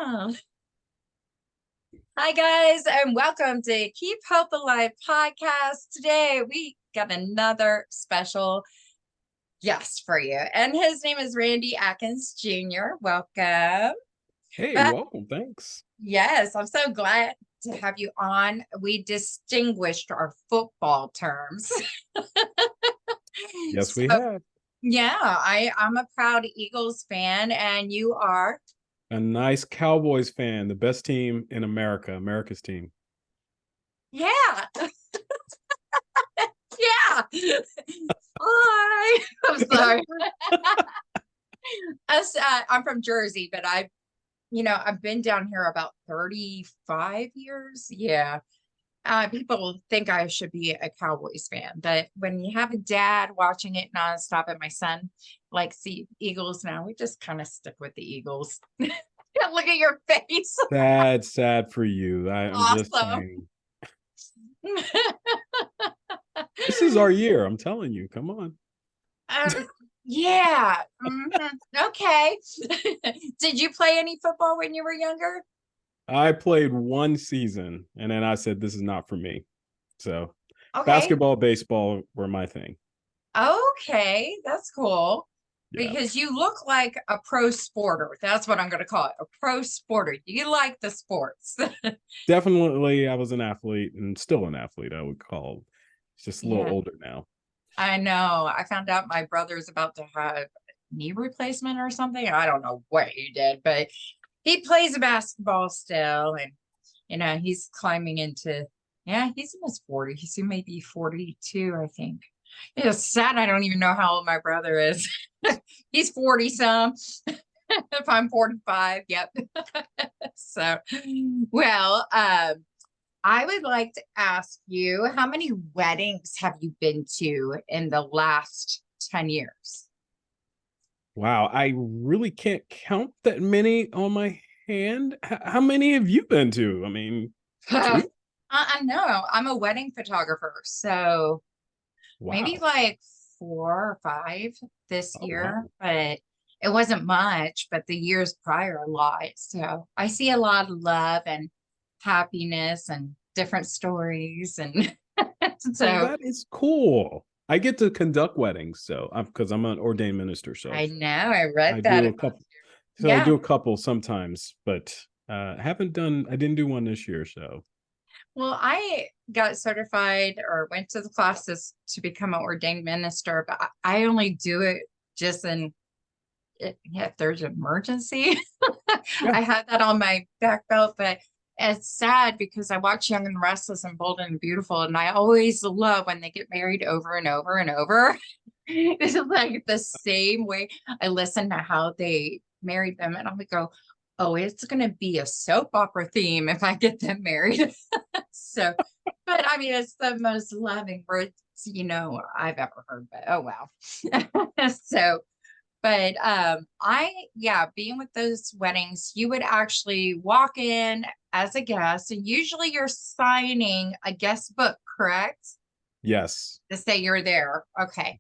Yeah. Hi, guys, and welcome to Keep Hope Alive podcast. Today, we got another special guest for you, and his name is Randy Adkins Jr. Welcome. Hey, But welcome. Thanks. yes, I'm so glad to have you on. We distinguished our football terms. Yes, So, we have yeah, I'm a proud Eagles fan, and you are. a nice Cowboys fan, the best team in America, America's team. Yeah. Yeah. Hi. I'm sorry. I'm from Jersey, but I've been down here about 35 years. Yeah. People think I should be a Cowboys fan, but when you have a dad watching it nonstop and my son likes the Eagles now, we just kind of stick with the Eagles. Look at your face. Sad for you. I'm just Awesome. saying. This is our year. I'm telling you. Come on. Um, yeah. Okay. Did you play any football when you were younger? I played one season and then I said, this is not for me. So Okay. basketball, baseball were my thing. Okay. That's cool. Yeah. Because you look like a pro sporter. That's what I'm going to call it. A pro sporter. You like the sports. Definitely I was an athlete and still an athlete, I would call. It's just a little Yeah. older now. I know. I found out my brother's about to have knee replacement or something. I don't know what he did, but he plays basketball still. And, he's climbing into, yeah, he's in his 40s. He may be 42, I think. It's sad. I don't even know how old my brother is. He's 40 some. If I'm 45, yep. So, well, I would like to ask you, how many weddings have you been to in the last 10 years? Wow, I really can't count that many on my hand. How many have you been to? I mean, I two? know. I'm a wedding photographer, so maybe Wow. like 4 or 5 this Oh, year, wow. but it wasn't much, but the years prior a lot. So I see a lot of love and happiness and different stories. And Oh, so that is cool. I get to conduct weddings, so because I'm an ordained minister, so I know I read I that do a about couple. you. So I Yeah. do a couple sometimes, but haven't done. I didn't do one this year, so Well, I got certified or went to the classes to become an ordained minister, but I only do it just if there's an emergency. yeah. I had that on my back belt, but it's sad because I watch Young and Restless and Bold and Beautiful, and I always love when they get married over and over and over. It's like the same way. I listen to how they married them, and I'm like, go, oh, it's going to be a soap opera theme if I get them married. So, but I mean, it's the most loving words, I've ever heard, but oh, wow. So, but yeah, being with those weddings, you would actually walk in as a guest, and usually you're signing a guest book, correct? Yes. To say you're there. Okay.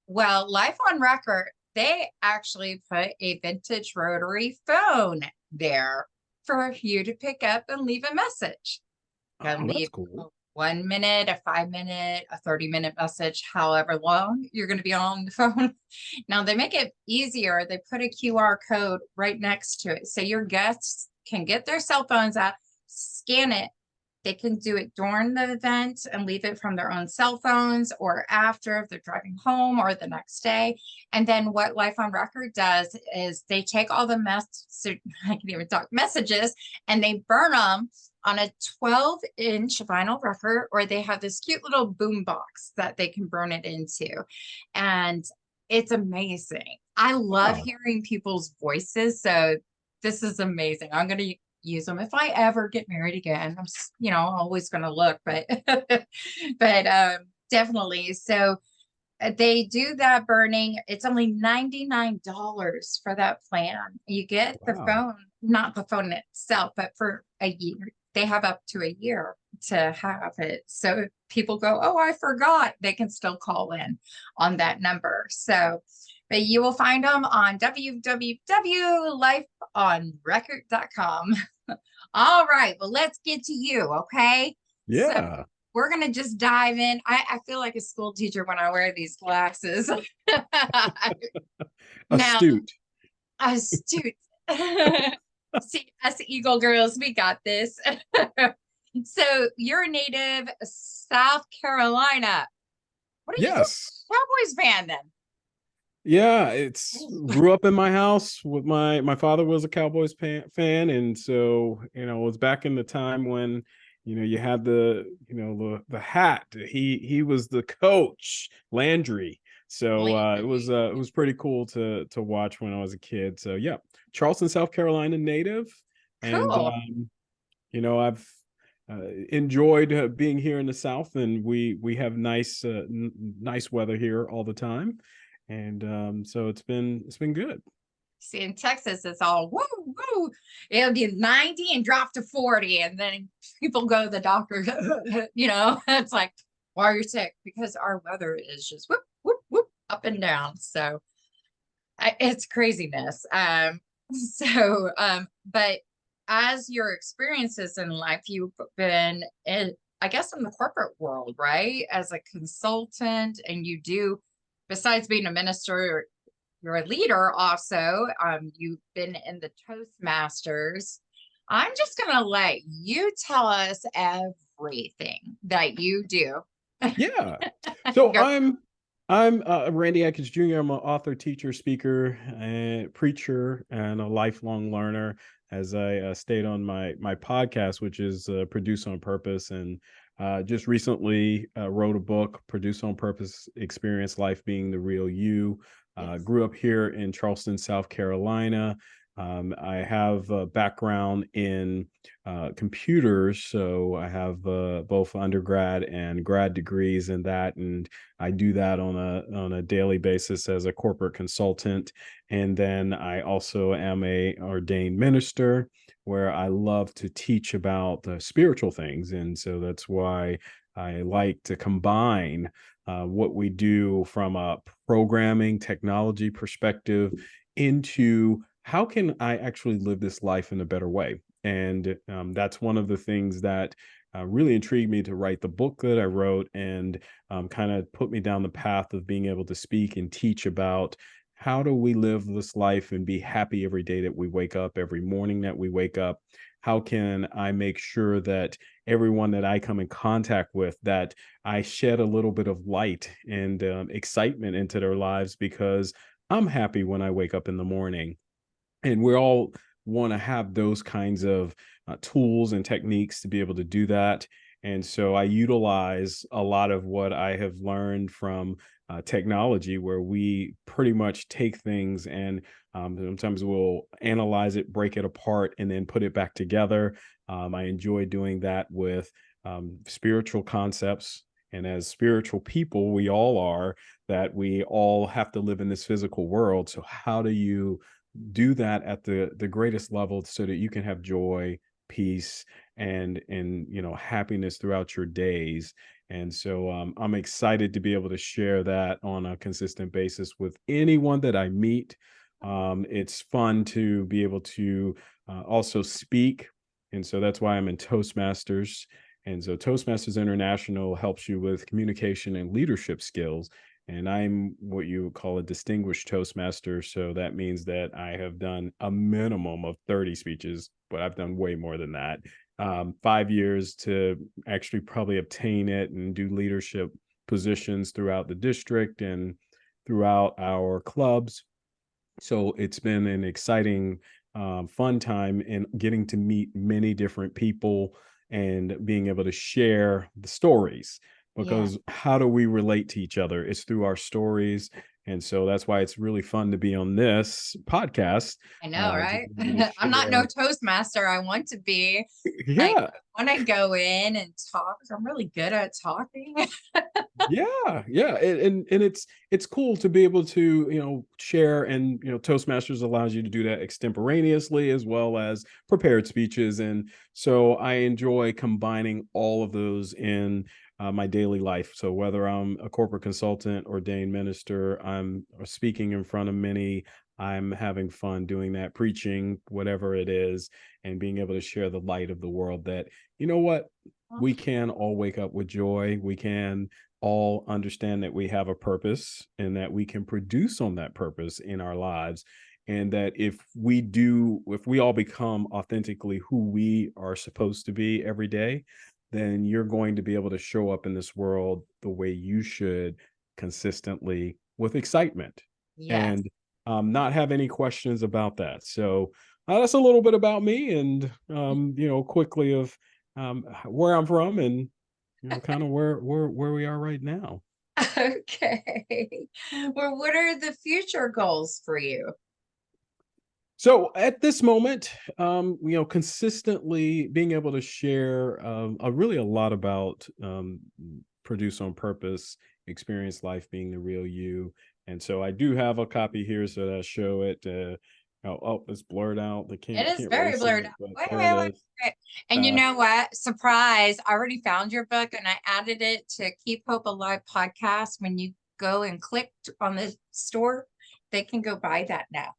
Well, Life on Record, they actually put a vintage rotary phone there for you to pick up and leave a message. You can Oh, that's leave a cool. 1 minute, a 5 minute, a 30-minute message, however long you're going to be on the phone. Now they make it easier. They put a QR code right next to it. So your guests can get their cell phones out, scan it. They can do it during the event and leave it from their own cell phones or after if they're driving home or the next day. And then what Life on Record does is they take all the I can even talk messages, and they burn them on a 12-inch vinyl record, or they have this cute little boom box that they can burn it into. And it's amazing. I love Wow. hearing people's voices. So this is amazing. I'm going to use them if I ever get married again. I'm always going to look, but definitely. So they do that burning. It's only $99 for that plan. You get the Wow. phone, not the phone itself, but for a year. They have up to a year to have it. So if people go, oh, I forgot, they can still call in on that number. So But you will find them on www.lifeonrecord.com. All right, well, let's get to you, okay? So Yeah. we're gonna just dive in. I feel like a school teacher when I wear these glasses. Now, Astute. astute. See, us Eagle girls, we got this. So you're a native South Carolina. What are you doing? Yes. Cowboys fan then? Yeah, it's grew up in my house with my father was a Cowboys fan, and so it was back in the time when you had the hat. He was the coach, Landry. So it was pretty cool to watch when I was a kid. So yeah, Charleston, South Carolina native, and Cool. I've enjoyed being here in the South, and we have nice weather here all the time, and so it's been good. See, in Texas, it's all woo, woo. It'll be 90 and drop to 40. And then people go to the doctor, it's like, why are you sick? Because our weather is just whoop, whoop, whoop, up and down. So it's craziness. But as your experiences in life, you've been I guess, in the corporate world, right? As a consultant, and you do, besides being a minister, you're a leader also. You've been in the Toastmasters. I'm just gonna let you tell us everything that you do. Yeah. So Go. I'm Randy Adkins Jr. I'm an author, teacher, speaker, and preacher, and a lifelong learner. As I stayed on my podcast, which is Produce on Purpose, and just recently wrote a book, Produce on Purpose: Experience Life Being the Real You. Yes. Grew up here in Charleston, South Carolina. I have a background in computers, so I have both undergrad and grad degrees in that, and I do that on a daily basis as a corporate consultant. And then I also am a ordained minister, where I love to teach about spiritual things, and so that's why I like to combine what we do from a programming technology perspective into how can I actually live this life in a better way. And that's one of the things that really intrigued me to write the book that I wrote, and kind of put me down the path of being able to speak and teach about how do we live this life and be happy every day that we wake up, every morning that we wake up. How can I make sure that everyone that I come in contact with, that I shed a little bit of light and excitement into their lives, because I'm happy when I wake up in the morning. And we all want to have those kinds of tools and techniques to be able to do that. And so I utilize a lot of what I have learned from technology, where we pretty much take things and sometimes we'll analyze it, break it apart, and then put it back together. I enjoy doing that with spiritual concepts. And as spiritual people, we all are, that we all have to live in this physical world. So how do you do that at the greatest level so that you can have joy, peace, and happiness throughout your days? And so I'm excited to be able to share that on a consistent basis with anyone that I meet. It's fun to be able to also speak, and so that's why I'm in Toastmasters. And so Toastmasters International helps you with communication and leadership skills, and I'm what you would call a distinguished Toastmaster. So that means that I have done a minimum of 30 speeches, but I've done way more than that. 5 years to actually probably obtain it and do leadership positions throughout the district and throughout our clubs. So it's been an exciting, fun time in getting to meet many different people and being able to share the stories. Yeah, Because how do we relate to each other? It's through our stories. And so that's why it's really fun to be on this podcast. I know, To right? be able to I'm not no share. Toastmaster. I want to be. Like, Yeah. I want to go in and talk. I'm really good at talking. Yeah, and it's cool to be able to share, and Toastmasters allows you to do that extemporaneously as well as prepared speeches, and so I enjoy combining all of those in my daily life. So whether I'm a corporate consultant, ordained minister, I'm speaking in front of many, I'm having fun doing that, preaching, whatever it is, and being able to share the light of the world that, you know what, we can all wake up with joy. We can all understand that we have a purpose and that we can produce on that purpose in our lives. And that if we all become authentically who we are supposed to be every day, then you're going to be able to show up in this world the way you should, consistently, with excitement, Yes. and not have any questions about that. So that's a little bit about me, and quickly of where I'm from, and kind of where we are right now. Okay. Well, what are the future goals for you? So at this moment, consistently being able to share really a lot about produce on purpose, experience life being the real you. And so I do have a copy here so that I show it. It's blurred out. They It is can't really very see blurred it, out. but Wait, there it wait, wait, is. wait. And you Uh, know what? Surprise. I already found your book and I added it to Keep Hope Alive podcast. When you go and click on the store, they can go buy that now.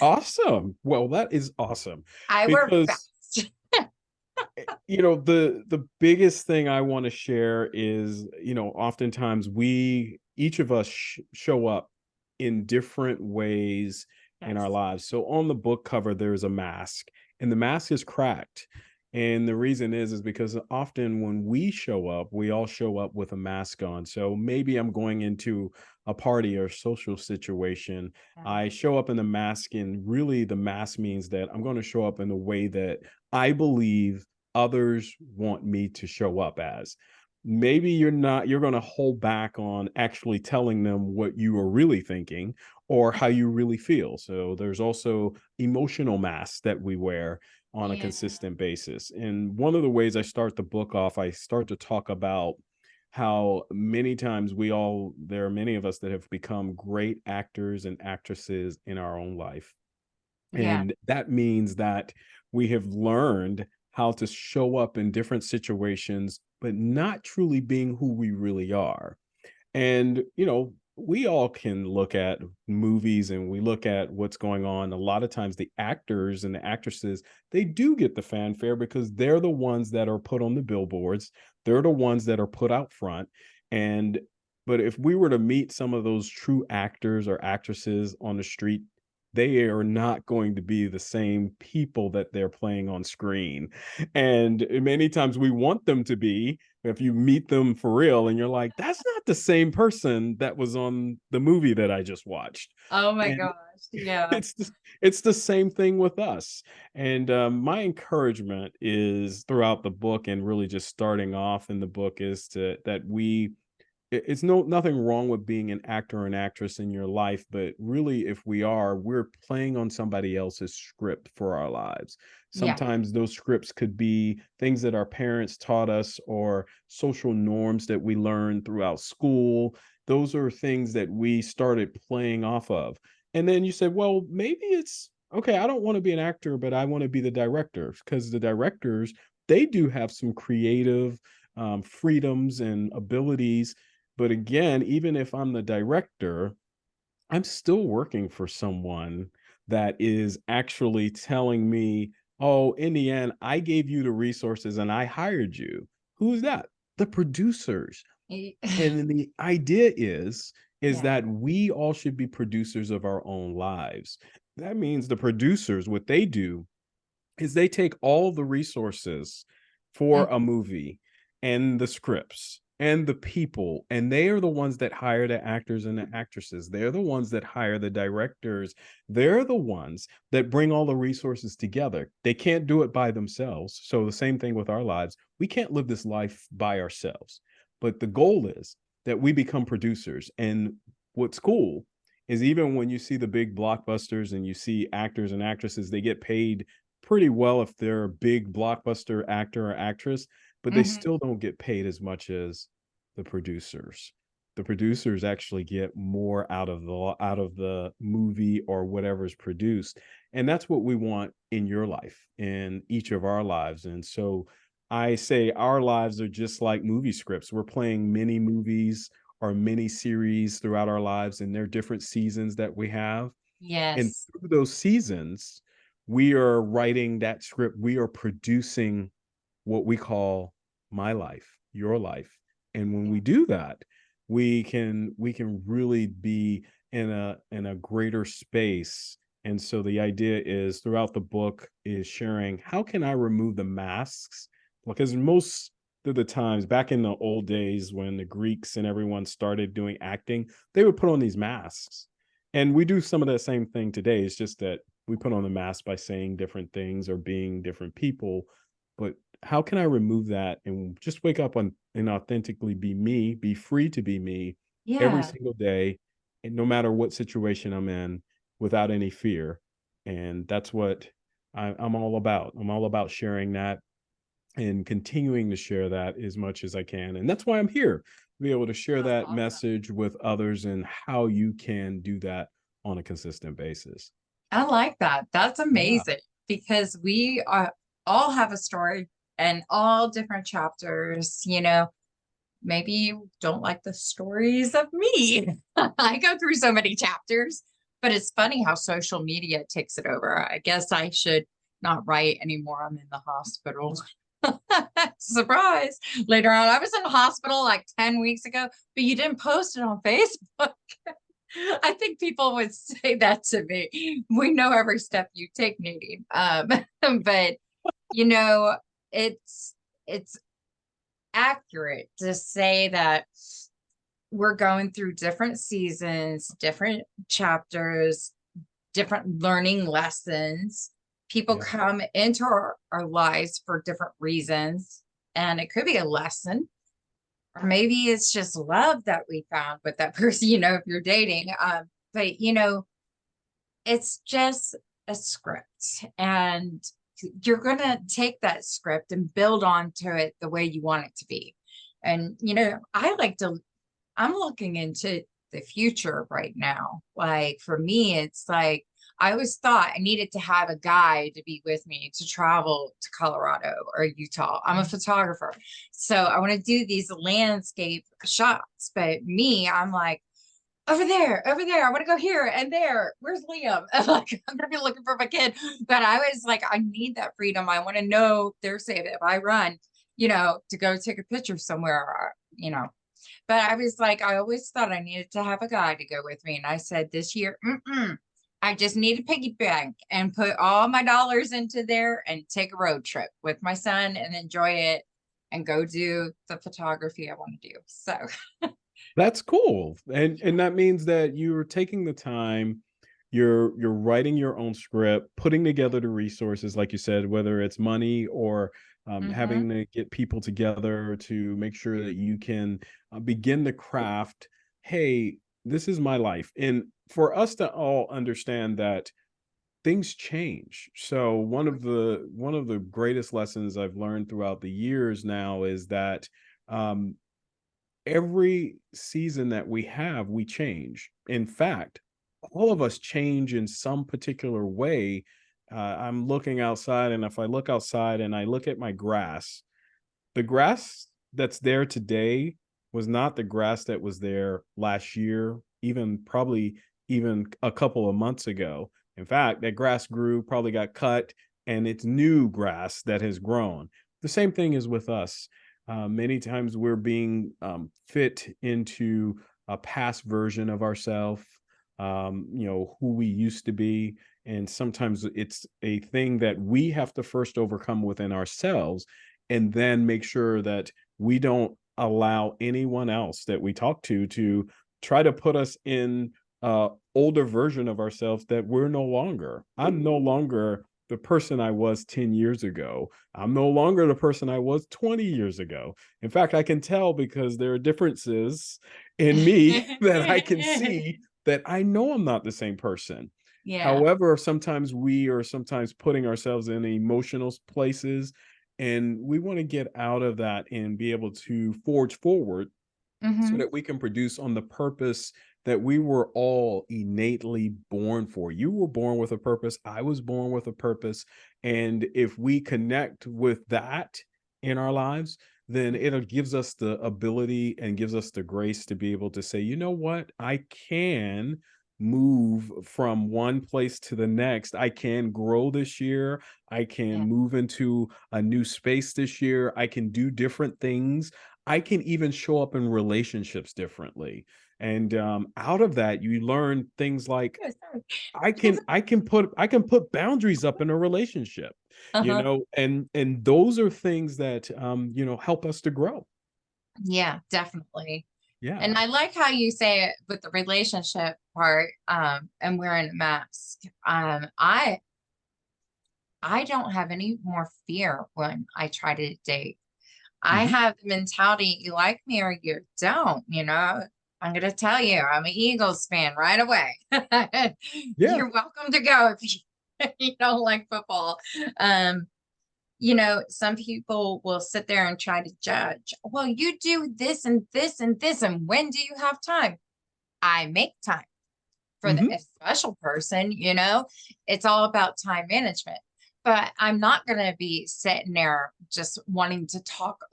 awesome. Well, that is awesome I work because fast. the biggest thing I want to share is, oftentimes we each of us show up in different ways in our Yes. lives. So on the book cover there's a mask, and the mask is cracked, and the reason is because often when we show up, we all show up with a mask on. So maybe I'm going into a party or social situation, Yeah. I show up in the mask, and really the mask means that I'm going to show up in the way that I believe others want me to show up as. Maybe you're going to hold back on actually telling them what you are really thinking or how you really feel. So there's also emotional masks that we wear on a Yeah. consistent basis. And one of the ways I start the book off, I start to talk about how many times there are many of us that have become great actors and actresses in our own life. Yeah. And that means that we have learned how to show up in different situations, but not truly being who we really are. And, we all can look at movies and we look at what's going on. A lot of times, the actors and the actresses, they do get the fanfare because they're the ones that are put on the billboards. They're the ones that are put out front. And, but if we were to meet some of those true actors or actresses on the street, they are not going to be the same people that they're playing on screen. And many times we want them to be, if you meet them for real and you're like, that's not the same person that was on the movie that I just watched. Oh my And gosh. Yeah. it's the same thing with us. And my encouragement is throughout the book, and really just starting off in the book, is that it's nothing wrong with being an actor or an actress in your life, but really, if we're playing on somebody else's script for our lives. Yeah. Sometimes those scripts could be things that our parents taught us or social norms that we learned throughout school. Those are things that we started playing off of. And then you said, well, maybe it's okay, I don't want to be an actor, but I want to be the director, because the directors, they do have some creative freedoms and abilities. But again, even if I'm the director, I'm still working for someone that is actually telling me, "Oh, in the end, I gave you the resources and I hired you." Who's that? The producers. Y- And then the idea is Yeah. that we all should be producers of our own lives. That means the producers, what they do is they take all the resources for Mm. a movie and the scripts and the people, and they are the ones that hire the actors and the actresses. They're the ones that hire the directors. They're the ones that bring all the resources together. They can't do it by themselves. So the same thing with our lives. We can't live this life by ourselves. But the goal is that we become producers. And what's cool is, even when you see the big blockbusters and you see actors and actresses, they get paid pretty well if they're a big blockbuster actor or actress, but they Mhm. still don't get paid as much as the producers. The producers actually get more out of the movie or whatever's produced. And that's what we want in your life, in each of our lives. And so I say our lives are just like movie scripts. We're playing mini movies or mini series throughout our lives, and there are different seasons that we have. And Yes. through those seasons, we are writing that script. We are producing what we call my life, your life. And when Yeah. we do that, we can really be in a greater space. And so the idea is throughout the book is sharing how can I remove the masks? Because most of the times back in the old days when the Greeks and everyone started doing acting, they would put on these masks. And we do some of that same thing today. It's just that we put on the mask by saying different things or being different people. But how can I remove that and just wake up on and authentically be me, be free to be me every Yeah. single day, and no matter what situation I'm in, without any fear. And that's what I'm all about. I'm all about sharing that and continuing to share that as much as I can. And that's why I'm here to be able to share That's that awesome. message with others and how you can do that on a consistent basis. I like that. That's Yeah. amazing because we are all have a story and all different chapters, maybe you don't like the stories of me. I go through so many chapters, but it's funny how social media takes it over. I guess I should not write anymore. I'm in the hospital. Surprise. Later on, I was in the hospital like 10 weeks ago, but you didn't post it on Facebook. I think people would say that to me. We know every step you take, Nadine. But you know, it's accurate to say that we're going through different seasons, different chapters, different learning lessons. People Yeah. come into our lives for different reasons, and it could be a lesson, or maybe it's just love that we found with that person, if you're dating. But it's just a script, and you're going to take that script and build onto it the way you want it to be. And I'm looking into the future right now. Like for me, it's like I always thought I needed to have a guy to be with me to travel to Colorado or Utah. I'm a photographer. So I want to do these landscape shots. But me, I'm like, over there, over there. I want to go here and there. Where's Liam? Like, I'm gonna be looking for my kid. But I was like, I need that freedom. I want to know they're safe if I run, to go take a picture somewhere. But I was like, I always thought I needed to have a guy to go with me. And I said this year, I just need a piggy bank and put all my dollars into there and take a road trip with my son and enjoy it and go do the photography I want to do. So, That's cool. And that means that you're taking the time, you're writing your own script, putting together the resources, like you said, whether it's money or mhm, having to get people together to make sure that you can begin the craft. Hey, this is my life. And for us to all understand that things change. So one of the greatest lessons I've learned throughout the years now is that um, every season that we have, we change. In fact, all of us change in some particular way. I'm looking outside, and if I look outside and I look at my grass, the grass that's there today was not the grass that was there last year, even probably even a couple of months ago. In fact, that grass grew, probably got cut, and it's new grass that has grown. The same thing is with us. Many times we're being fit into a past version of ourselves, who we used to be. And sometimes it's a thing that we have to first overcome within ourselves and then make sure that we don't allow anyone else that we talk to try to put us in older version of ourselves that we're no longer. I'm no longer the person I was 10 years ago. I'm no longer the person I was 20 years ago. In fact, I can tell because there are differences in me that I can see that I know I'm not the same person. yeah. However, sometimes we are sometimes putting ourselves in emotional places, and we want to get out of that and be able to forge forward so Mhm. that we can produce on the purpose that we were all innately born for. You were born with a purpose. I was born with a purpose. And if we connect with that in our lives, then it gives us the ability and gives us the grace to be able to say, you know what, I can move from one place to the next. I can grow this year. I can Yeah. move into a new space this year. I can do different things. I can even show up in relationships differently. And out of that, you learn things like Yeah, sorry. I can put boundaries up in a relationship, Uh-huh. and those are things that help us to grow. Yeah, definitely. Yeah. And I like how you say it with the relationship part, and wearing a mask. I don't have any more fear when I try to date. I Hmm. have the mentality, you like me or you don't, you know. I'm gonna tell you, I'm an Eagles fan right away. Yeah. You're welcome to go if you don't like football. Um, some people will sit there and try to judge. Well, you do this and this and this, and when do you have time? I make time for the Hmm. a special person, it's all about time management. But I'm not going to be sitting there just wanting to talk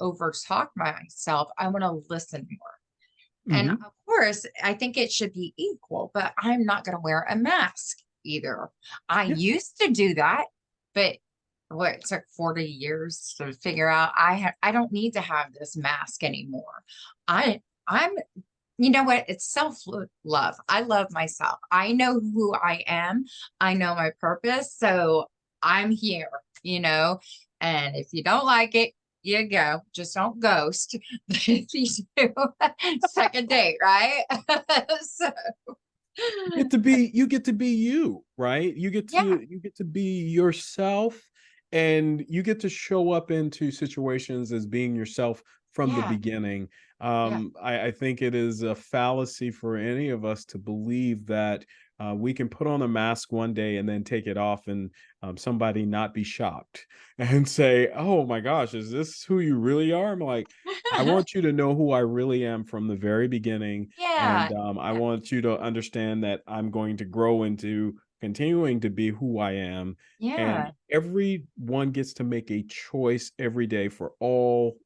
myself. I want to listen more. And Hmm. of course, I think it should be equal, but I'm not going to wear a mask either. I Yeah. used to do that, but what it took 40 years to figure out I don't need to have this mask anymore. I'm you know what? It's self love. I love myself. I know who I am. I know my purpose. So I'm here, you know. And if you don't like it, you go. Just don't ghost. But if you do, second date, right? So, You get to be you, right? You get yeah, to you get to be yourself, and you get to show up into situations as being yourself from the yeah, beginning. yeah, I think it is a fallacy for any of us to believe that we can put on a mask one day and then take it off, and somebody not be shocked and say, "Oh my gosh, is this who you really are?" I'm like, I want you to know who I really am from the very beginning, yeah, and I yeah, want you to understand that I'm going to grow into continuing to be who I am. And yeah, everyone gets to make a choice every day for all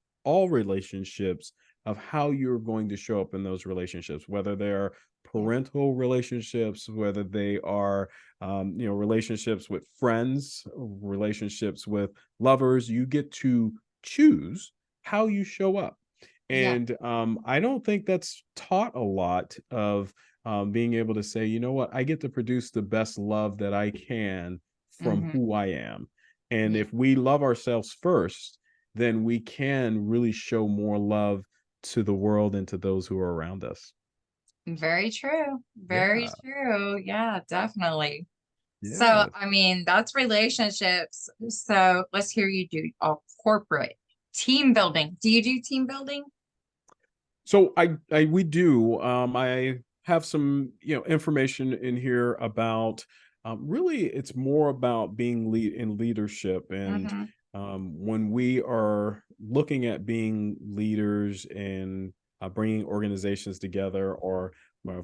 relationships of how you're going to show up in those relationships, whether they're yeah, parental relationships, whether they are relationships with friends, relationships with lovers. You get to choose how you show up. yeah. And I don't think that's taught a lot of being able to say, you know what, I get to produce the best love that I can from Hmm. who I am. And Yeah. if we love ourselves first, then we can really show more love to the world and to those who are around us. Very true. Very Yeah. true. Yeah, definitely. So, Yeah. I mean, that's relationships. So let's hear you do all corporate team building. Do you do team building? So I we do. I have some information in here about really it's more about being lead in leadership, and Hmm. when we are looking at being leaders and bringing organizations together, or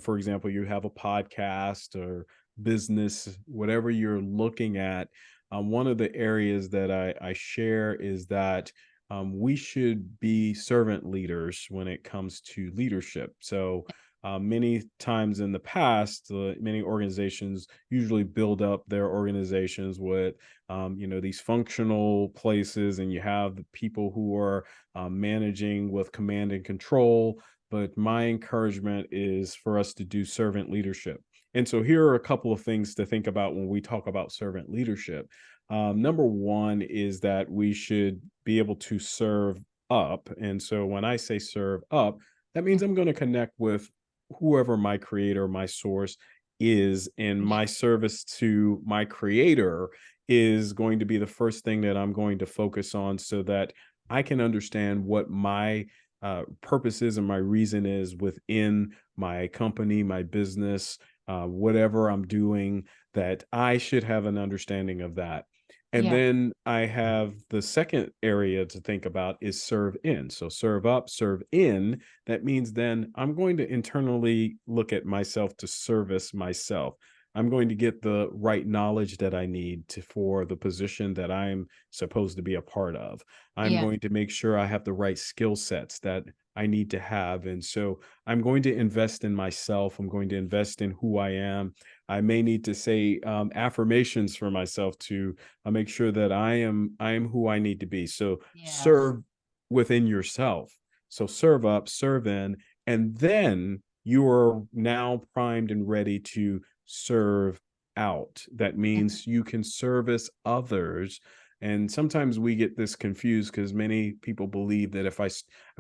for example, you have a podcast or business, whatever you're looking at. One of the areas that I share is that we should be servant leaders when it comes to leadership. So, many times in the past, many organizations usually build up their organizations with, these functional places, and you have the people who are managing with command and control. But my encouragement is for us to do servant leadership. And so, here are a couple of things to think about when we talk about servant leadership. Number one is that we should be able to serve up. And so when I say serve up, that means I'm going to connect with whoever my creator, my source is, and Yeah. my service to my creator is going to be the first thing that I'm going to focus on so that I can understand what my purpose is and my reason is within my company, my business, whatever I'm doing, that I should have an understanding of that. And Yeah. then I have the second area to think about is serve in. So serve up, serve in. That means then I'm going to internally look at myself to service myself. I'm going to get the right knowledge that I need for the position that I'm supposed to be a part of. I'm Yeah. going to make sure I have the right skill sets that I need to have. And so I'm going to invest in myself. I'm going to invest in who I am. I may need to say affirmations for myself to make sure that I am who I need to be. So Yes. serve within yourself. So serve up, serve in, and then you are now primed and ready to serve out. That Mhm. means you can service others. And sometimes we get this confused because many people believe that if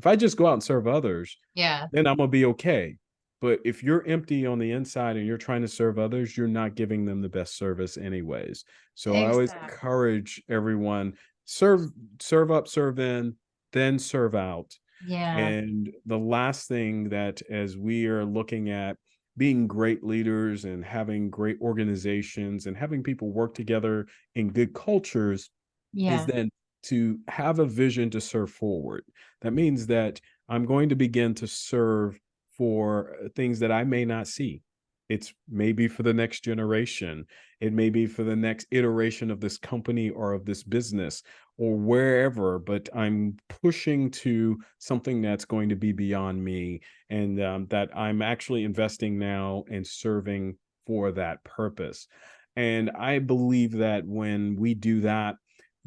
I just go out and serve others, Yeah. then I'm gonna be okay. But if you're empty on the inside and you're trying to serve others, you're not giving them the best service anyways. So I always Exactly. encourage everyone serve serve up, serve in, then serve out. Yeah. And the last thing that as we are looking at being great leaders and having great organizations and having people work together in good cultures is Yeah. then to have a vision to serve forward. That means that I'm going to begin to serve for things that I may not see. It's maybe for the next generation. It may be for the next iteration of this company or of this business or wherever, but I'm pushing to something that's going to be beyond me and that I'm actually investing now and serving for that purpose. And I believe that when we do that,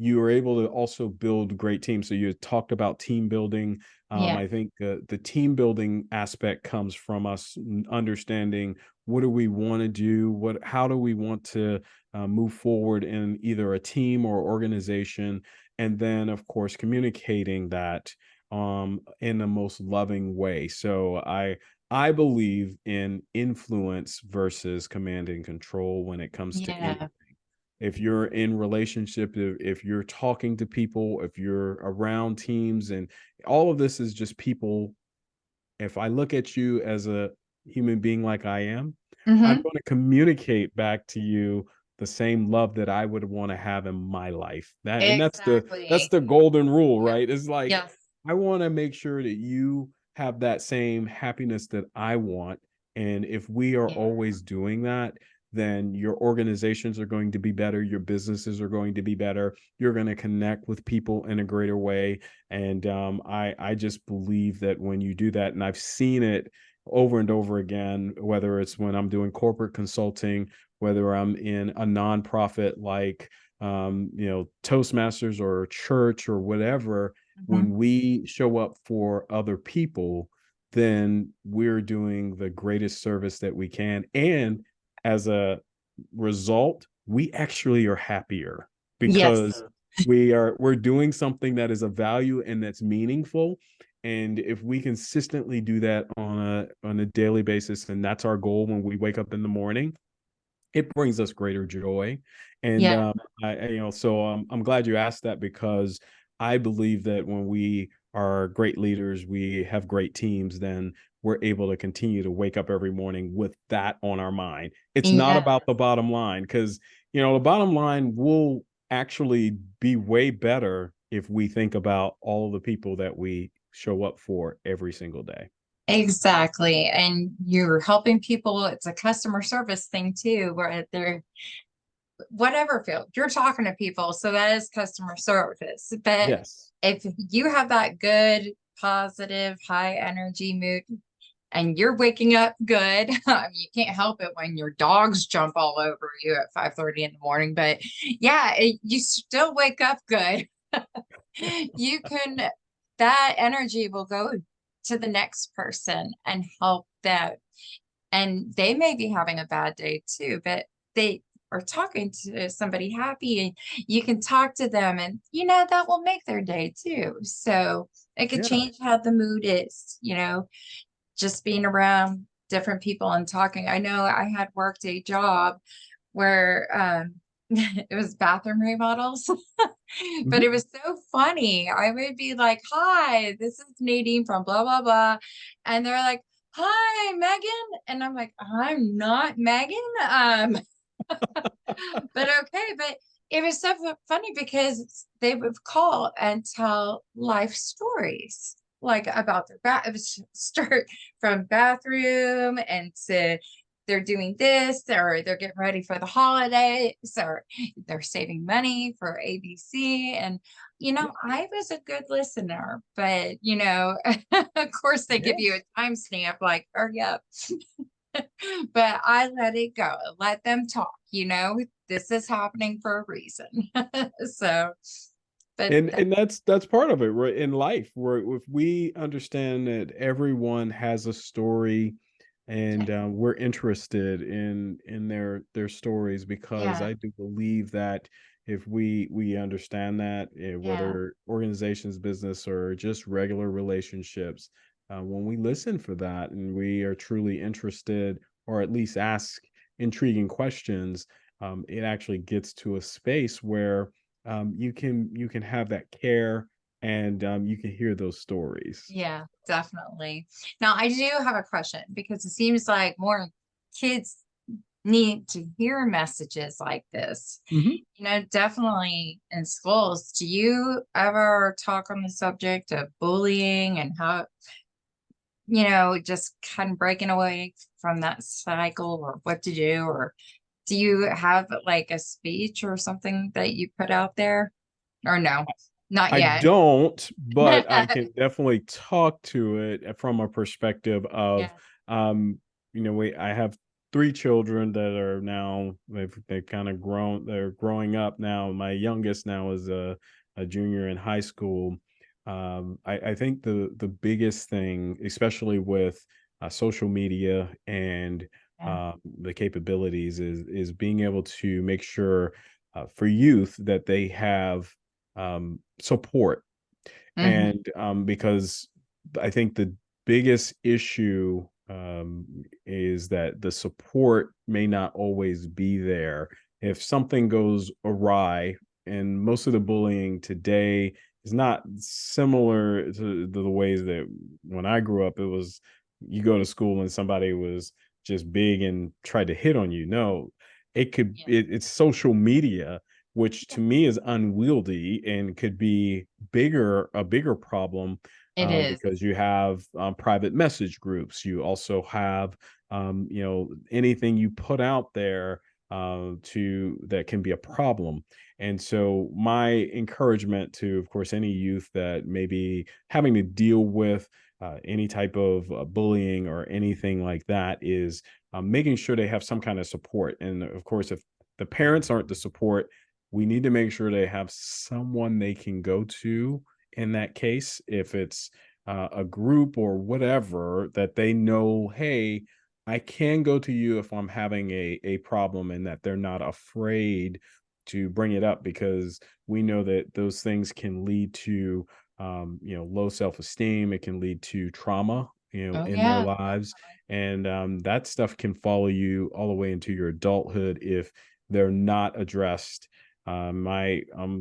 you are able to also build great teams. So you talked about team building. Yeah. I think the team building aspect comes from us understanding what do we want to do, how do we want to move forward in either a team or organization, and then of course communicating that in the most loving way. So I believe in influence versus command and control when it comes to anything. Yeah. If you're in relationship, if you're talking to people, if you're around teams, and all of this is just people. If I look at you as a human being like I am, I'm Hmm. going to communicate back to you the same love that I would want to have in my life. That's Exactly. the golden rule, Yeah. right? It's like Yes. I want to make sure that you have that same happiness that I want. And if we are Yeah. always doing that, then your organizations are going to be better, your businesses are going to be better, you're going to connect with people in a greater way. And I just believe that when you do that, and I've seen it over and over again, whether it's when I'm doing corporate consulting, whether I'm in a nonprofit like Toastmasters or church or whatever, Hmm. when we show up for other people, then we're doing the greatest service that we can. And as a result, we actually are happier Yes. because we're doing something that is of value and that's meaningful. And if we consistently do that on a daily basis, and that's our goal when we wake up in the morning, it brings us greater joy. And Yeah. so I'm glad you asked that because I believe that when we are great leaders, we have great teams, then we're able to continue to wake up every morning with that on our mind. It's not Yeah. about the bottom line because the bottom line will actually be way better if we think about all the people that we show up for every single day. Exactly. And you're helping people. It's a customer service thing too, where they're whatever field you're talking to people. So that is customer service. But Yes. if you have that good, positive, high energy mood and you're waking up good, you can't help it when your dogs jump all over you at 5:30 in the morning. But yeah, you still wake up good. You can, that energy will go to the next person and help them. And they may be having a bad day too, but they are talking to somebody happy and you can talk to them and that will make their day too. So it could Yeah. change how the mood is, just being around different people and talking. I know I had worked a job where it was bathroom remodels. But Mhm. it was so funny. I would be like, "Hi, this is Nadine from blah blah blah," and they're like, "Hi, Megan," and I'm like, "I'm not Megan." But okay, but it was so funny because they would call and tell life stories like about their bath. It was start from bathroom and to they're doing this, or they're getting ready for the holidays, or they're saving money for ABC. And, I was a good listener, but, of course they give you Yes. a timestamp like, hurry up. But I let it go, let them talk, this is happening for a reason. So, but And that's part of it, right? In life, where if we understand that everyone has a story, and we're interested in their stories, because yeah, I do believe that if we understand that, yeah, whether organizations, business, or just regular relationships, when we listen for that and we are truly interested, or at least ask intriguing questions, it actually gets to a space where you can have that care, and you can hear those stories. yeah, definitely. Now, I do have a question because it seems like more kids need to hear messages like this. Mhm. Definitely in schools. Do you ever talk on the subject of bullying and how, just kind of breaking away from that cycle, or what to do? Or do you have like a speech or something that you put out there? Or no, not I yet. don't, but I can definitely talk to it from a perspective of, Yeah. um, I have 3 children that are now, they've kind of grown. They're growing up now. My youngest now is a junior in high school. I think the biggest thing, especially with social media and Yeah. the capabilities, is being able to make sure, for youth, that they have support. Hmm. And because I think the biggest issue, is that the support may not always be there if something goes awry. And most of the bullying today is not similar to the ways that when I grew up, it was, you go to school and somebody was just big and tried to hit on you. No, Yeah. it's social media, which to me is unwieldy and could be a bigger problem, It is. because you have private message groups. You also have, anything you put out there, to that can be a problem. And so my encouragement to, of course, any youth that may be having to deal with any type of bullying or anything like that is, making sure they have some kind of support. And of course, if the parents aren't the support, we need to make sure they have someone they can go to in that case. If it's a group or whatever, that they know, hey, I can go to you if I'm having a problem, and that they're not afraid to bring it up, because we know that those things can lead to, low self-esteem. It can lead to trauma, Oh, in their yeah. lives. And that stuff can follow you all the way into your adulthood if they're not addressed. I'm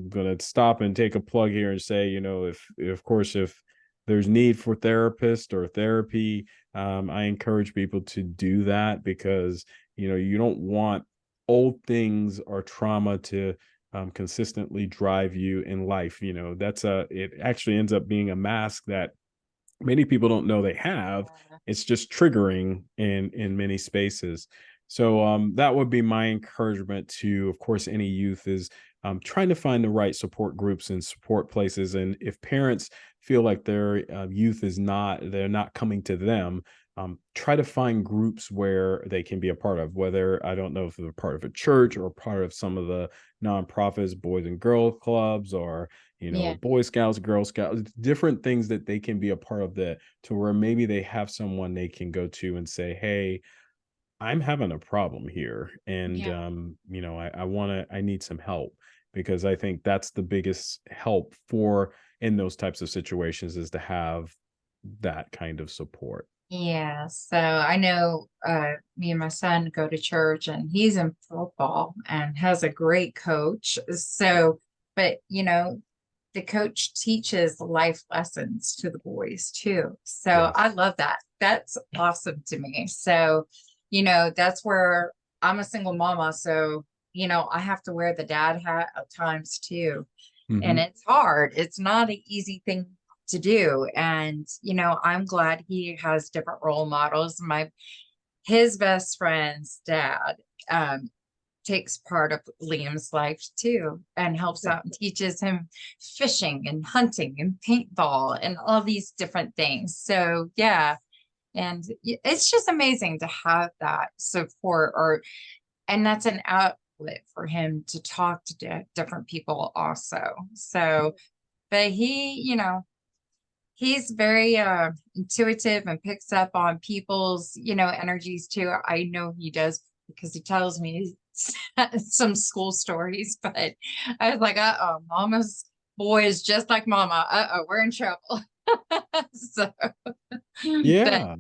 gonna stop and take a plug here and say, if of course, if there's need for therapist or therapy, I encourage people to do that, because you don't want old things or trauma to consistently drive you in life. It actually ends up being a mask that many people don't know they have. Yeah. It's just triggering in many spaces. So that would be my encouragement to, of course, any youth, is trying to find the right support groups and support places. And if parents feel like their youth is not, they're not coming to them, try to find groups where they can be a part of. Whether, I don't know if they're part of a church or part of some of the nonprofits, boys and girl clubs, or Yeah. Boy Scouts, Girl Scouts, different things that they can be a part of, that to where maybe they have someone they can go to and say, hey, I'm having a problem here. And, Yeah. I need some help. Because I think that's the biggest help for in those types of situations, is to have that kind of support. Yeah. So I know me and my son go to church, and he's in football and has a great coach. So, but the coach teaches life lessons to the boys too. So I Yes. love that. That's awesome to me. So, that's where I'm a single mama. So, I have to wear the dad hat at times too. And Hmm. it's hard. It's not an easy thing to do. And, I'm glad he has different role models. his best friend's dad um, takes part of Liam's life too and helps out and teaches him fishing and hunting and paintball and all these different things. So yeah, and it's just amazing to have that support or and that's an outlet for him to talk to different people also. So, but he, he's very intuitive and picks up on people's, energies too. I know he does because he tells me some school stories, but I was like, uh-oh, mama's boy is just like mama. Uh-oh, we're in trouble. So, but Yeah.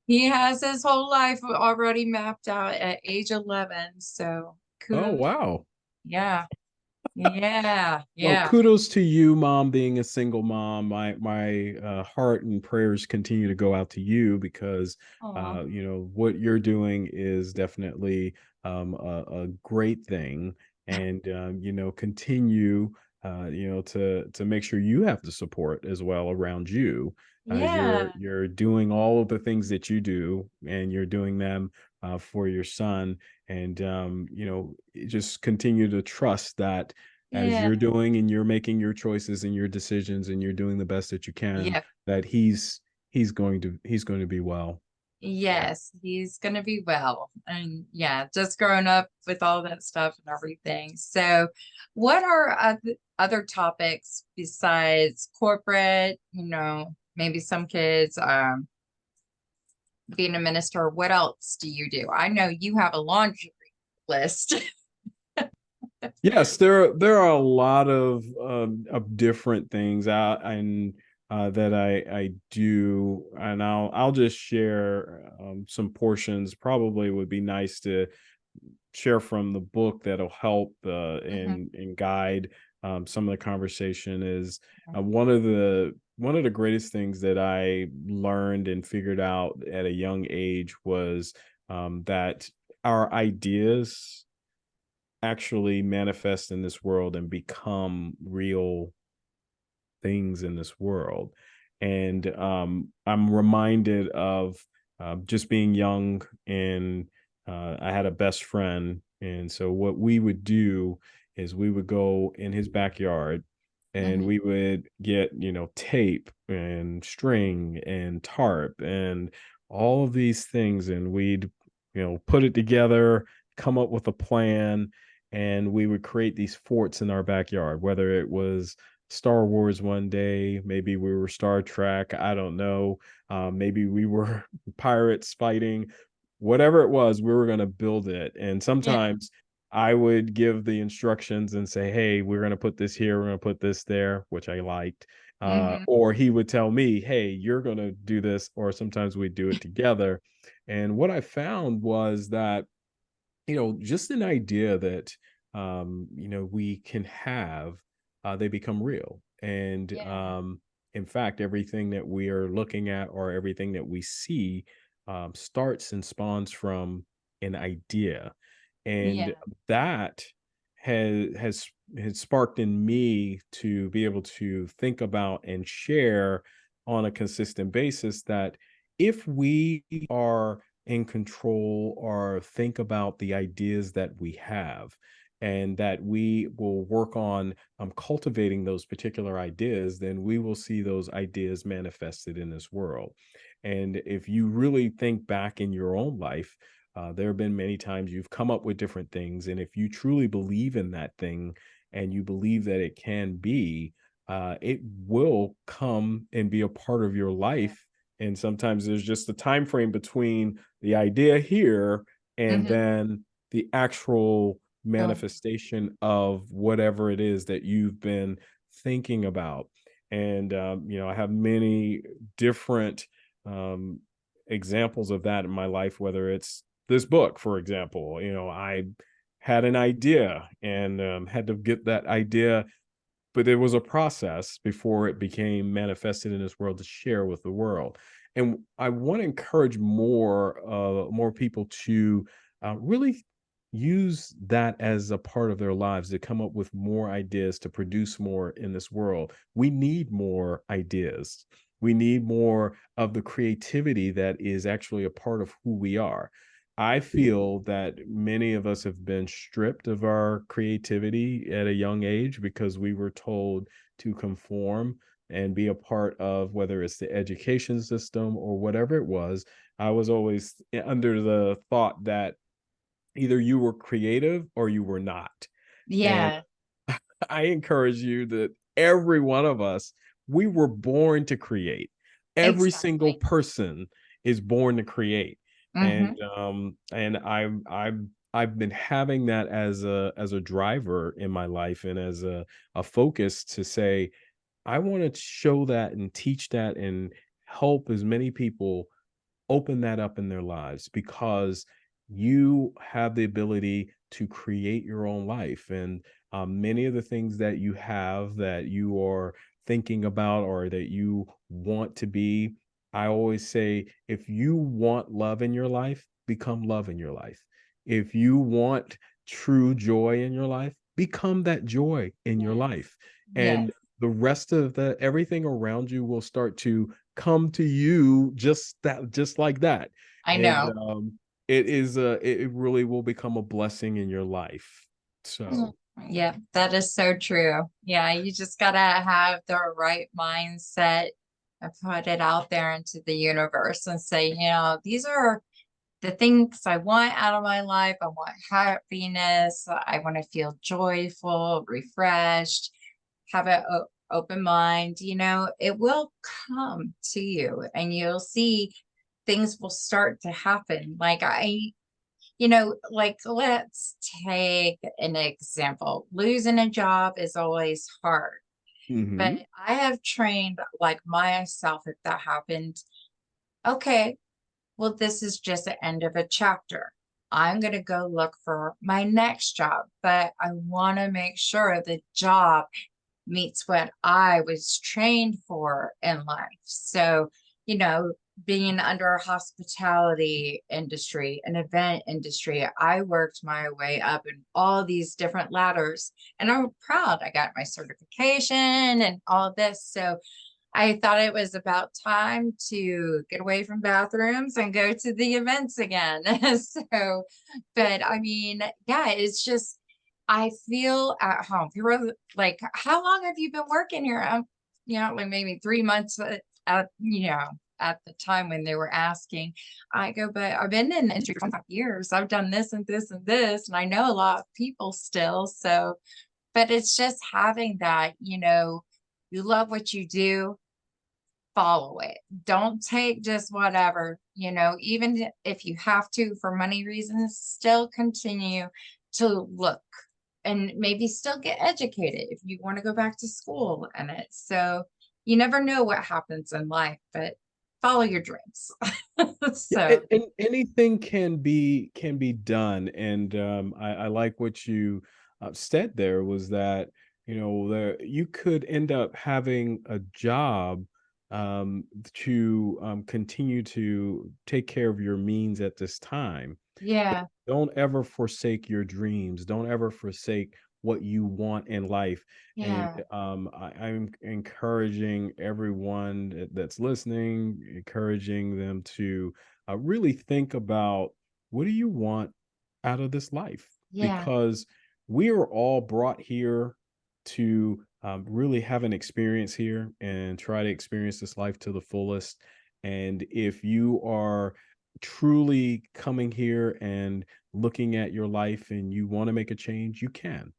he has his whole life already mapped out at age 11. So Oh, kudos. wow. Yeah. Yeah. Well, Yeah. kudos to you, mom, being a single mom. My heart and prayers continue to go out to you because Oh, what you're doing is definitely a great thing, and continue to make sure you have the support as well around you as yeah. you're doing all of the things that you do, and you're doing them for your son, and just continue to trust that as Yeah. you're doing and you're making your choices and your decisions and you're doing the best that you can, Yeah. that he's going to be well. Yes, he's gonna be well. And yeah, just growing up with all that stuff and everything. So, what are other topics besides corporate, maybe some kids being a minister? What else do you do? I know you have a laundry list. Yes, there are a lot of different things out and that I do, and I'll just share some portions. Probably would be nice to share from the book that'll help Mhm, and guide some of the conversation. Is mhm. one of the greatest things that I learned and figured out at a young age was that our ideas actually manifest in this world and become real things in this world. And I'm reminded of just being young, and I had a best friend. And so, what we would do is we would go in his backyard and Mhm. we would get, tape and string and tarp and all of these things. And we'd, put it together, come up with a plan, and we would create these forts in our backyard, whether it was Star Wars one day, maybe we were Star Trek, I don't know. Maybe we were pirates fighting. Whatever it was, we were gonna build it, and Yeah. sometimes I would give the instructions and say, "Hey, we're gonna put this here, we're gonna put this there," which I liked. Mhm. Or he would tell me, "Hey, you're gonna do this," or sometimes we'd do it together. And what I found was that just an idea that we can have, they become real. And Yeah. in fact, everything that we are looking at or everything that we see starts and spawns from an idea. And Yeah. that has sparked in me to be able to think about and share on a consistent basis that if we are in control or think about the ideas that we have, and that we will work on cultivating those particular ideas, then we will see those ideas manifested in this world. And if you really think back in your own life, there have been many times you've come up with different things. And if you truly believe in that thing and you believe that it can be, it will come and be a part of your Yeah. life. And sometimes there's just a time frame between the idea here and Mhm. then the actual Oh. manifestation of whatever it is that you've been thinking about. And I have many different um, examples of that in my life, whether it's this book, for example. I had an idea and had to get that idea, but there was a process before it became manifested in this world to share with the world. And I want to encourage more people to really use that as a part of their lives, to come up with more ideas, to produce more in this world. We need more ideas. We need more of the creativity that is actually a part of who we are. I feel that many of us have been stripped of our creativity at a young age because we were told to conform and be a part of whether it's the education system or whatever it was. I was always under the thought that either you were creative or you were not. And Yeah, I encourage you that every one of us, we were born to create. Every single exactly. person is born to create. Hmm. And I've been having that as a driver in my life and as a focus to say, I want to show that and teach that and help as many people open that up in their lives because you have the ability to create your own life. And many of the things that you have that you are thinking about or that you want to be, I always say, if you want love in your life, become love in your life. If you want true joy in your life, become that joy in your Yes. life. Yes, And the rest of the everything around you will start to come to you just like that. I And know. it is it really will become a blessing in your life. Mhm. So, Yeah, that is so true. Yeah, you just gotta have the right mindset and put it out there into the universe and say, these are the things I want out of my life. I want happiness. I want to feel joyful, refreshed, have an open mind. It will come to you and you'll see things will start to happen. Like let's take an example. Losing a job is always hard, but mhm, I have trained like myself if that happened. Okay, well, this is just the end of a chapter. I'm going to go look for my next job, but I want to make sure the job meets what I was trained for in life. So, you know, being under a hospitality industry, an event industry, I worked my way up in all these different ladders and I'm proud I got my certification and all this. So I thought it was about time to get away from bathrooms and go to the events again. So, but I mean, yeah, it's just, I feel at home. People are like, how long have you been working here? Like maybe 3 months at the time when they were asking. I go, but I've been in the industry for 25 years. I've done this and this and this, and I know a lot of people still. So, but it's just having that, you love what you do, follow it. Don't take just whatever, even if you have to for money reasons, still continue to look and maybe still get educated if you want to go back to school in it. So you never know what happens in life, but follow your dreams. yeah, So, and anything can be done. And I like what you said there was that there you could end up having a job to continue to take care of your means at this time. yeah, Don't ever forsake your dreams. Don't ever forsake what you want in life. And yeah, I'm encouraging everyone that's listening, encouraging them to really think about what do you want out of this life? yeah, Because we are all brought here to really have an experience here and try to experience this life to the fullest. And if you are truly coming here and looking at your life and you want to make a change, you can.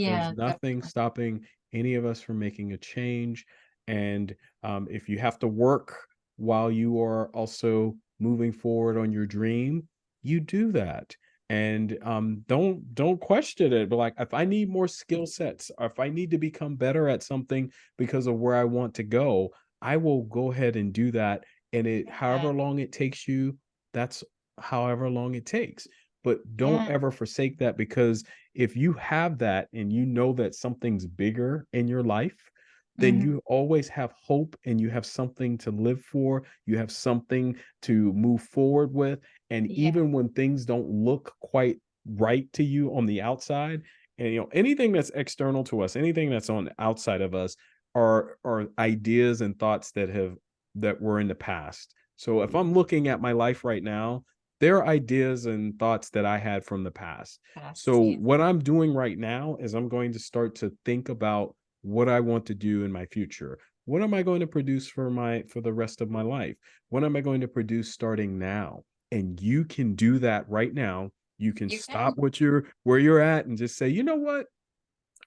There's yeah, nothing definitely. stopping any of us from making a change. And if you have to work while you are also moving forward on your dream, you do that. And don't question it. But like, if I need more skill sets, or if I need to become better at something because of where I want to go, I will go ahead and do that. And it, Yeah, however long it takes you, that's however long it takes. But don't yeah, ever forsake that because if you have that and you know that something's bigger in your life, then hmm, you always have hope and you have something to live for. You have something to move forward with. And yeah, even when things don't look quite right to you on the outside, and anything that's external to us, anything that's on the outside of us are ideas and thoughts that were in the past. So if I'm looking at my life right now, they're ideas and thoughts that I had from the past. Past, So yeah. what I'm doing right now is I'm going to start to think about what I want to do in my future. What am I going to produce for the rest of my life? What am I going to produce starting now? And you can do that right now. You can You stop can. what you're where you're at and just say, you know what?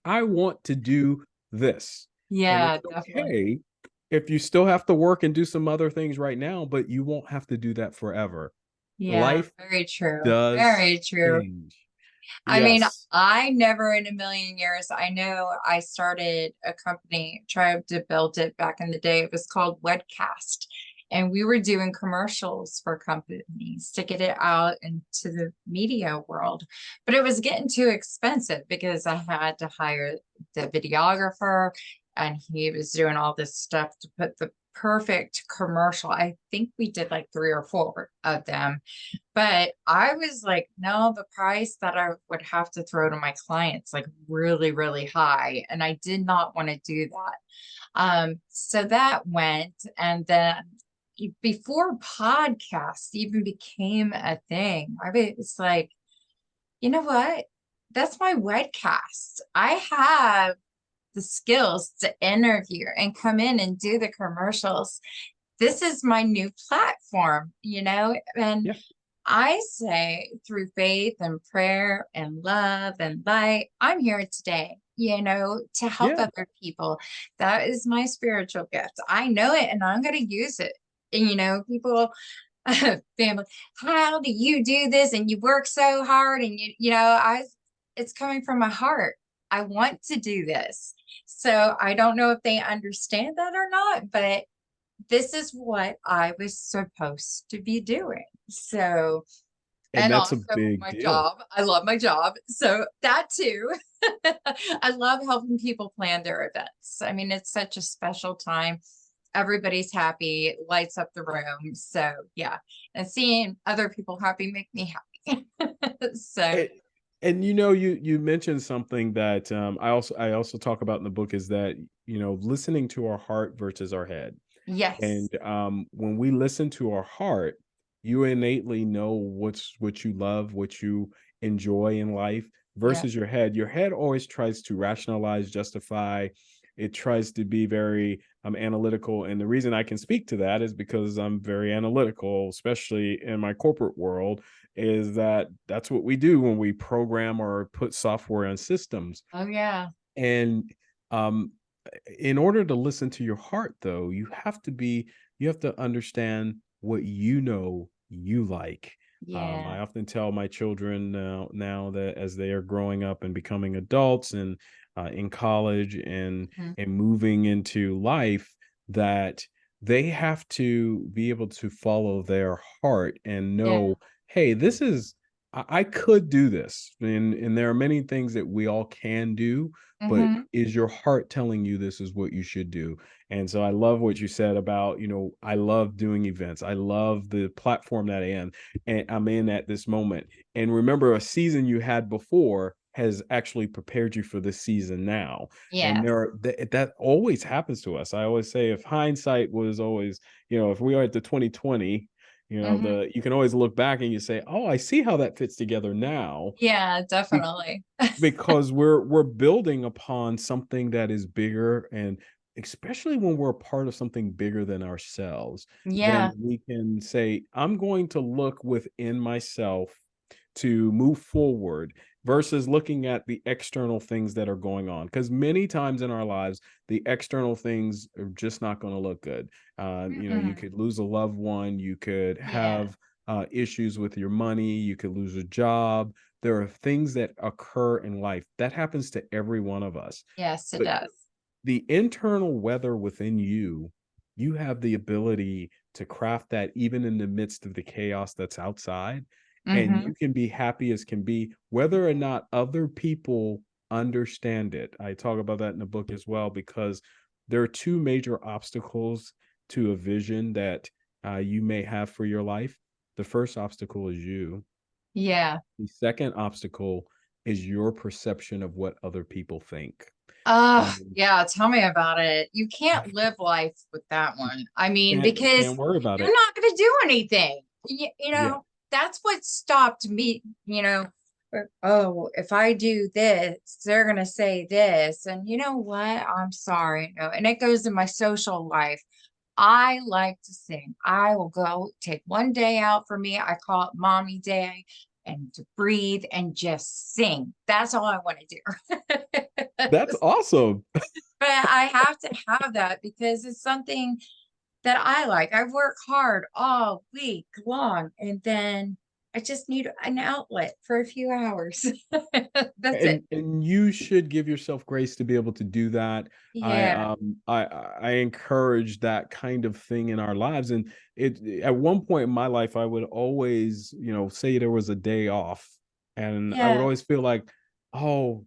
I want to do this. And Yeah, it's definitely. okay if you still have to work and do some other things right now, but you won't have to do that forever. Yeah, Life very true. does Very true. change. I mean, Yes. I never in a million years, I know I started a company, tried to build it back in the day. It was called Wedcast. And we were doing commercials for companies to get it out into the media world. But it was getting too expensive because I had to hire the videographer and he was doing all this stuff to put the perfect commercial. I think we did like 3 or 4 of them, but I was like, no, the price that I would have to throw to my clients, like really, really high. And I did not want to do that. So that went, and then before podcasts even became a thing, I was like, you know what? That's my webcast. I have the skills to interview and come in and do the commercials. This is my new platform, and Yeah. I say through faith and prayer and love and light, I'm here today, to help Yeah. other people. That is my spiritual gift. I know it and I'm going to use it. And, people, family, how do you do this? And you work so hard and it's coming from my heart. I want to do this. So I don't know if they understand that or not, but this is what I was supposed to be doing. So, And and that's a also big my deal. job. I love my job. So that too. I love helping people plan their events. I mean, it's such a special time. Everybody's happy, it lights up the room. So yeah. And seeing other people happy make me happy. So And, you mentioned something that I also talk about in the book is that, listening to our heart versus our head. yes. And when we listen to our heart, you innately know what you love, what you enjoy in life Yeah. versus your head. Your head always tries to rationalize, justify. It tries to be very analytical. And the reason I can speak to that is because I'm very analytical, especially in my corporate world, is that that's what we do when we program or put software on systems. Oh yeah. And um, in order to listen to your heart, though, you have to understand what you like. Yeah. I often tell my children now that as they are growing up and becoming adults and in college Mhm. and moving into life, that they have to be able to follow their heart and Yeah. know, hey, this is I could do this, and there are many things that we all can do, but Hmm. is your heart telling you this is what you should do? And so I love what you said about, I love doing events. I love the platform that I'm in at this moment. And remember, a season you had before has actually prepared you for this season now. And Yeah. that always happens to us. I always say if hindsight was always, if we are at the 2020, Hmm. you can always look back and you say, "Oh, I see how that fits together now." Yeah, definitely. Because we're building upon something that is bigger, and especially when we're a part of something bigger than ourselves, then Yeah. we can say, I'm going to look within myself to move forward versus looking at the external things that are going on, because many times in our lives the external things are just not going to look good. You Mm-mm. could lose a loved one, you could Yeah. have issues with your money, you could lose a job. There are things that occur in life that happens to every one of us. Yes, it But does. the internal weather within you have the ability to craft that even in the midst of the chaos that's outside. And Hmm. you can be happy as can be, whether or not other people understand it. I talk about that in the book as well, because there are two major obstacles to a vision that you may have for your life. The first obstacle is you. Yeah. The second obstacle is your perception of what other people think. And Yeah, tell me about it. You can't live life with that one. I mean, can't because worry about you're it. not going to do anything. You Yeah. know? that's what stopped me, oh, if I do this, they're gonna say this. And you know what? I'm sorry. No, and it goes in my social life. I like to sing. I will go take one day out for me. I call it mommy day and to breathe and just sing. That's all I want to do. That's awesome. But I have to have that because it's something that I like. I've worked hard all week long, and then I just need an outlet for a few hours. That's it. And you should give yourself grace to be able to do that. Yeah. I encourage that kind of thing in our lives. And it at one point in my life, I would always, say there was a day off, and I would Yeah. always feel like, oh,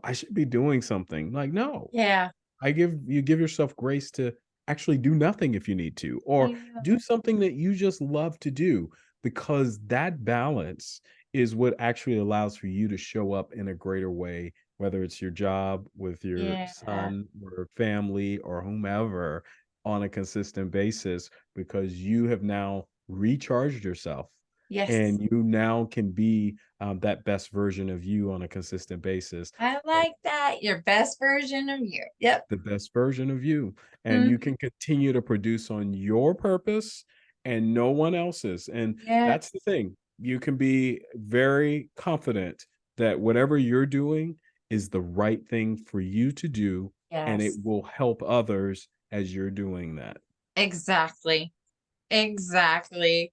I should be doing something. Like, no, Yeah. give yourself grace to actually do nothing if you need to, or Yeah. do something that you just love to do, because that balance is what actually allows for you to show up in a greater way, whether it's your job, with your Yeah. son or family or whomever, on a consistent basis, because you have now recharged yourself, Yes. and you now can be that best version of you on a consistent basis. I like that. Your best version of you. Yep. The best version of you, and you Mhm. can continue to produce on your purpose and no one else's. And Yeah. that's the thing, you can be very confident that whatever you're doing is the right thing for you to do, and it Yes. will help others as you're doing that. Exactly. Exactly.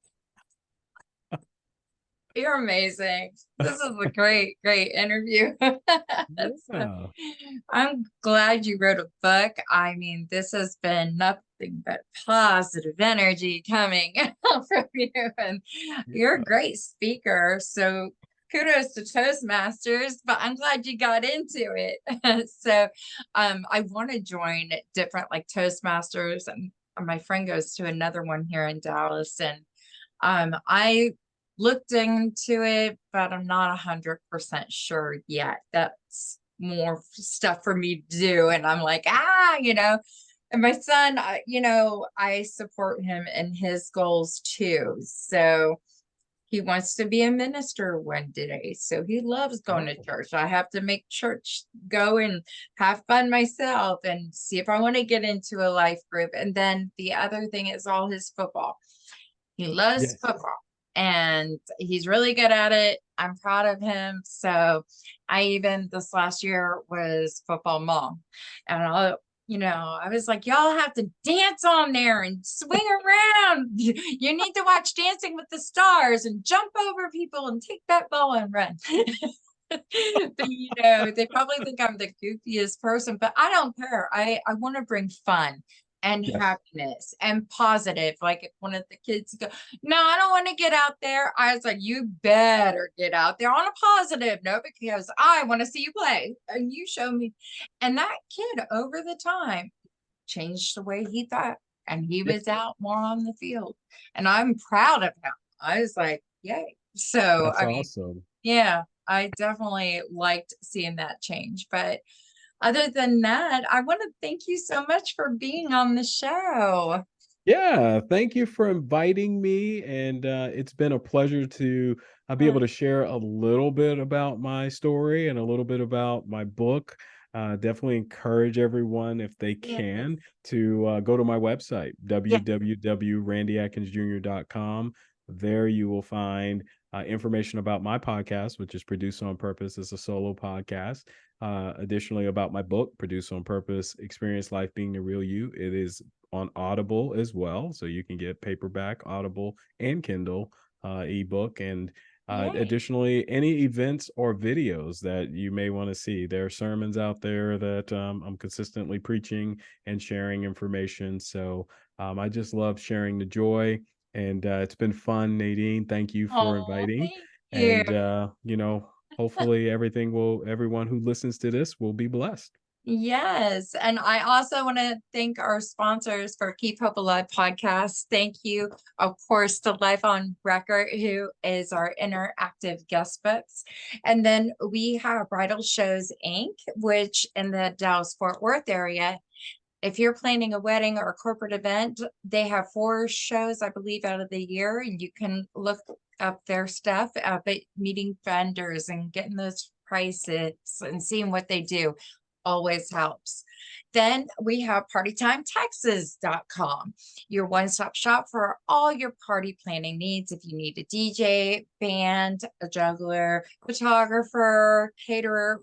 You're amazing. This is a great, great interview. So, Yeah. I'm glad you wrote a book. I mean, this has been nothing but positive energy coming from you, and you're a great speaker. So, kudos to Toastmasters, but I'm glad you got into it. So, I want to join different like Toastmasters, and my friend goes to another one here in Dallas, and I looked into it, but I'm not 100% sure yet. That's more stuff for me to do. And I'm like, and my son, I support him in his goals too. So he wants to be a minister one day. So he loves going to Oh, church. I have to make church go and have fun myself and see if I want to get into a life group. And then the other thing is all his football. He loves yes. football and he's really good at it. I'm proud of him. So I even this last year was football mom. And I was like, y'all have to dance on there and swing around. You need to watch Dancing with the Stars and jump over people and take that ball and run. But they probably think I'm the goofiest person, but I don't care. I want to bring fun and Yes. happiness and positive. Like if one of the kids go, no, I don't want to get out there. I was like, you better get out there on a positive note because I want to see you play. And you show me. And that kid over the time changed the way he thought. And he Yeah, was out more on the field. And I'm proud of him. I was like, yay. So that's I mean, awesome. yeah, I definitely liked seeing that change. But other than that, I want to thank you so much for being on the show. Yeah, thank you for inviting me, and it's been a pleasure to be able Uh, to share a little bit about my story and a little bit about my book. Definitely encourage everyone, if they yes. can, to go to my website, Yeah. www.randyadkinsjr.com. There you will find information about my podcast, which is Produced on Purpose. It's a solo podcast. Additionally, about my book, Produce on Purpose, Experience Life Being the Real You. It is on Audible as well, so you can get paperback, Audible, and Kindle ebook. And Yay. additionally, any events or videos that you may want to see, there are sermons out there that I'm consistently preaching and sharing information. So I just love sharing the joy, and it's been fun. Nadine, thank you for Oh, inviting. thank you. And hopefully everyone who listens to this will be blessed. Yes. And I also want to thank our sponsors for Keep Hope Alive podcast. Thank you, of course, to Life on Record, who is our interactive guest books. And then we have Bridal Shows Inc., which in the Dallas Fort Worth area, if you're planning a wedding or a corporate event, they have 4 shows, I believe, out of the year, and you can look up their stuff, but meeting vendors and getting those prices and seeing what they do always helps. Then we have partytimetexas.com, your one-stop shop for all your party planning needs. If you need a DJ, band, a juggler, photographer, caterer,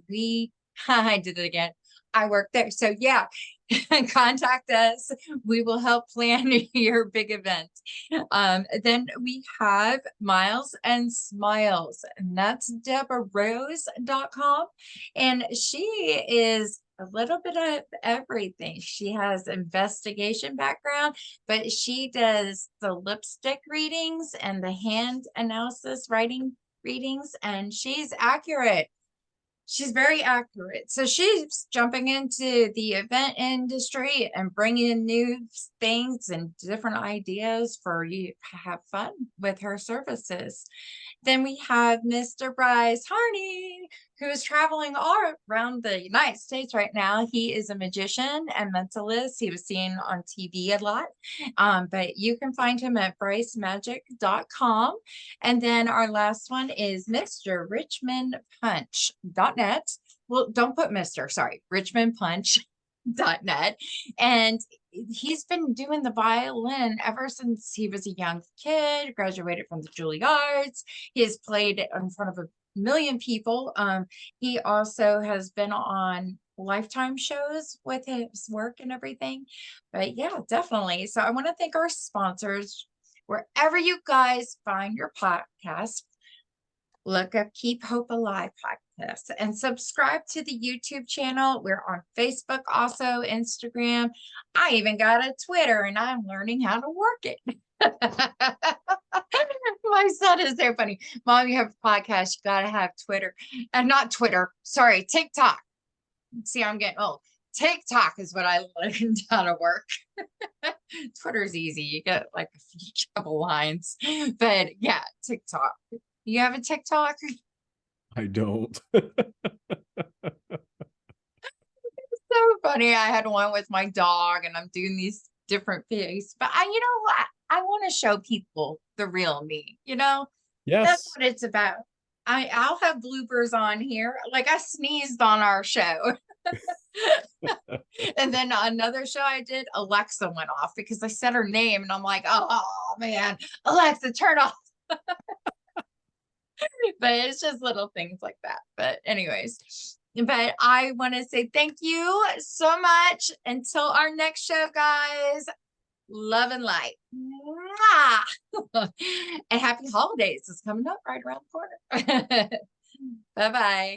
I did it again. I work there. So yeah, contact us. We will help plan your big event. Then we have Miles and Smiles, and that's DeborahRose.com. And she is a little bit of everything. She has investigation background, but she does the lipstick readings and the hand analysis writing readings, and she's accurate. She's very accurate. So she's jumping into the event industry and bringing in new things and different ideas for you to have fun with her services. Then we have Mr. Bryce Harney, who is traveling all around the United States right now. He is a magician and mentalist. He was seen on TV a lot, but you can find him at brycemagic.com. And then our last one is Mr. richmondpunch.net. Well, don't put Mr. Sorry, richmondpunch.net. And he's been doing the violin ever since he was a young kid, graduated from the Juilliards. He has played in front of a million people. He also has been on Lifetime shows with his work and everything. But yeah, definitely. So I want to thank our sponsors. Wherever you guys find your podcast, look up Keep Hope Alive podcast and subscribe to the YouTube channel. We're on Facebook, also Instagram. I even got a Twitter, and I'm learning how to work it. My son is so funny. Mom, you have a podcast, you gotta have Twitter. And not Twitter, sorry, TikTok. See, I'm getting old. TikTok is what I learned how to work. Twitter's easy. You get like a few couple lines. But yeah, TikTok. You have a TikTok? I don't. So funny. I had one with my dog, and I'm doing these different things. But you know what? I want to show people the real me. That's Yes. what it's about. I'll have bloopers on here. Like I sneezed on our show. And then another show I did, Alexa went off because I said her name, and I'm like, oh man, Alexa, turn off. But it's just little things like that. But anyways, but I want to say thank you so much. Until our next show, guys. Love and light. Mwah! And happy holidays is coming up right around the corner. Bye-bye.